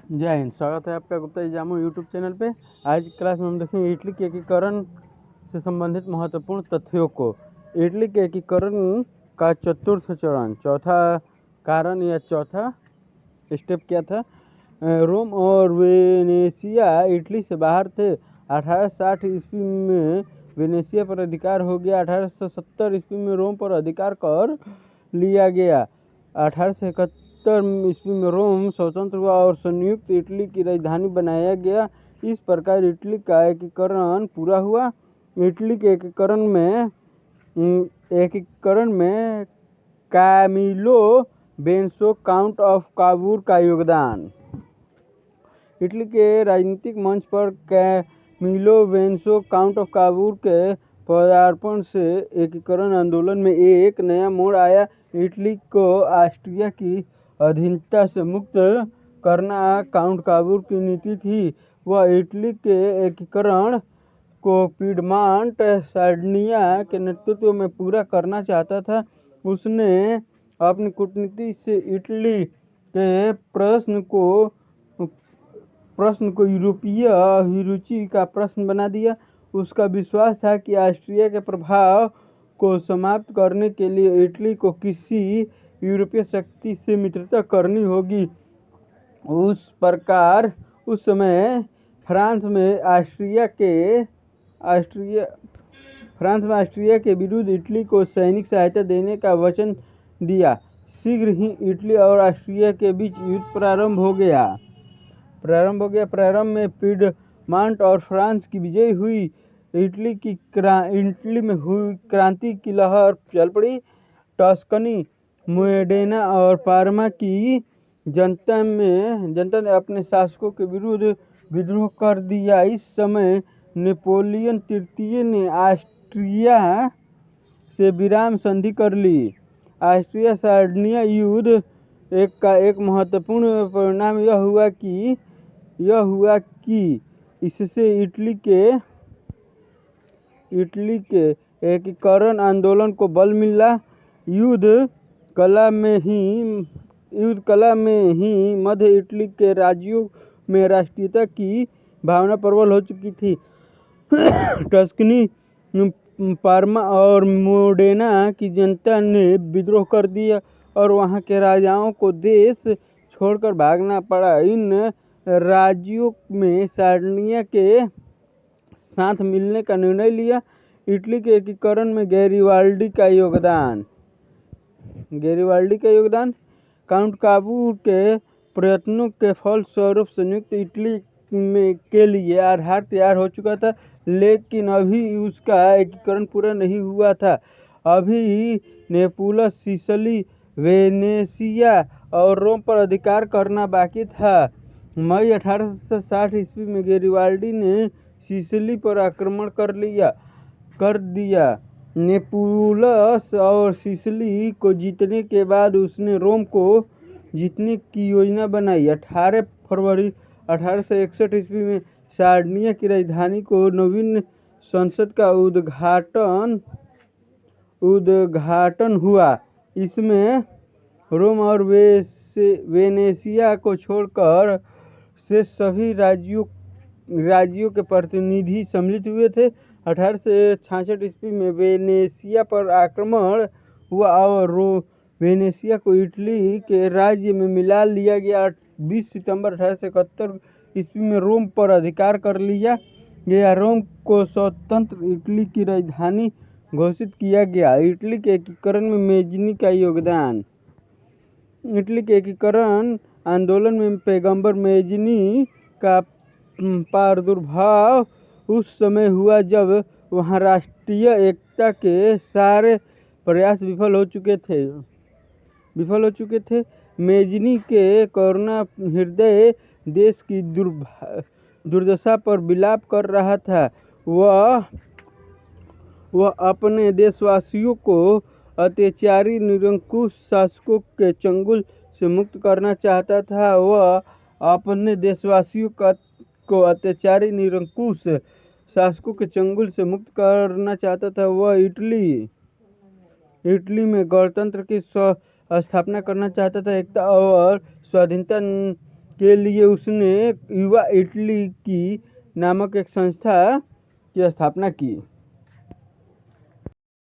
जय हिंद। स्वागत है आपका गुप्ता जी जामो यूट्यूब चैनल पे। आज की क्लास में हम देखेंगे इटली के एकीकरण से संबंधित महत्वपूर्ण तथ्यों को। इटली के एकीकरण का चतुर्थ चरण, चौथा कारण या चौथा स्टेप क्या था? रोम और वेनेशिया इटली से बाहर थे। 1860 ईस्वी में वेनेशिया पर अधिकार हो गया। 1870 ईस्वी में रोम पर अधिकार कर लिया गया। 1871 ईस्वी में रोम स्वतंत्र हुआ और संयुक्त इटली की राजधानी बनाया गया। इस प्रकार इटली का एकीकरण पूरा हुआ। इटली के एकीकरण में कामिलो बेंसो काउंट ऑफ काबूर का योगदान। इटली के राजनीतिक मंच पर कैमिलो बेंसो काउंट ऑफ काबूर के पदार्पण से एकीकरण आंदोलन में एक नया मोड़ आया। इटली को ऑस्ट्रिया की अधीनता से मुक्त करना काउंट काबूर की नीति थी। वह इटली के एकीकरण को पिडमांट सार्डिनिया के नेतृत्व में पूरा करना चाहता था। उसने अपनी कूटनीति से इटली के प्रश्न को यूरोपीय अभिरुचि का प्रश्न बना दिया। उसका विश्वास था कि ऑस्ट्रिया के प्रभाव को समाप्त करने के लिए इटली को किसी यूरोपीय शक्ति से मित्रता करनी होगी। उस प्रकार उस समय फ्रांस में ऑस्ट्रिया के विरुद्ध इटली को सैनिक सहायता देने का वचन दिया। शीघ्र ही इटली और ऑस्ट्रिया के बीच युद्ध प्रारंभ हो गया। प्रारंभ में पिडमांट और फ्रांस की विजय हुई। इटली में हुई क्रांति की लहर चल पड़ी। टस्कनी, मोडेना और पार्मा की जनता ने अपने शासकों के विरुद्ध विद्रोह कर दिया। इस समय नेपोलियन तृतीय ने ऑस्ट्रिया से विराम संधि कर ली। ऑस्ट्रिया सार्डिनिया युद्ध का एक महत्वपूर्ण परिणाम यह हुआ कि इससे इटली के एकीकरण आंदोलन को बल मिला। युद्ध कला में ही मध्य इटली के राज्यों में राष्ट्रीयता की भावना प्रबल हो चुकी थी। टस्कनी, पार्मा और मोडेना की जनता ने विद्रोह कर दिया और वहां के राजाओं को देश छोड़कर भागना पड़ा। इन राज्यों में सार्डिनिया के साथ मिलने का निर्णय लिया। इटली के एकीकरण में गैरिबाल्डी का योगदान। काउंट काबूर के प्रयत्नों के फलस्वरूप संयुक्त इटली के लिए आधार तैयार हो चुका था, लेकिन अभी उसका एकीकरण पूरा नहीं हुआ था। अभी नेपुलस, सिसिली, वेनेशिया और रोम पर अधिकार करना बाकी था। मई 1860 ईस्वी में गैरिबाल्डी ने सिसिली पर आक्रमण कर दिया। नेपुलस और सिसिली को जीतने के बाद उसने रोम को जीतने की योजना बनाई। 18 फरवरी 1861 ईस्वी में सार्डिनिया की राजधानी को नवीन संसद का उद्घाटन हुआ। इसमें रोम और वेनेशिया को छोड़कर से सभी राज्यों के प्रतिनिधि सम्मिलित हुए थे। 1866 ईस्वी में वेनेशिया पर आक्रमण हुआ और वेनेशिया को इटली के राज्य में मिला लिया गया। 20 सितंबर 1871 ईस्वी में रोम पर अधिकार कर लिया गया। रोम को स्वतंत्र इटली की राजधानी घोषित किया गया। इटली के एकीकरण में मेजनी का योगदान। इटली के एकीकरण आंदोलन में पैगंबर मेजनी का प्रादुर्भाव उस समय हुआ जब वहां राष्ट्रीय एकता के सारे प्रयास विफल हो चुके थे। मेजनी के करुणा हृदय देश की दुर्दशा पर विलाप कर रहा था। वह अपने देशवासियों को अत्याचारी निरंकुश शासकों के चंगुल से मुक्त करना चाहता था। वह अपने देशवासियों को अत्याचारी निरंकुश शासकों के चंगुल से मुक्त करना चाहता था। वह इटली में गणतंत्र की स्थापना करना चाहता था। एकता और स्वाधीनता के लिए उसने युवा इटली की नामक एक संस्था की स्थापना की।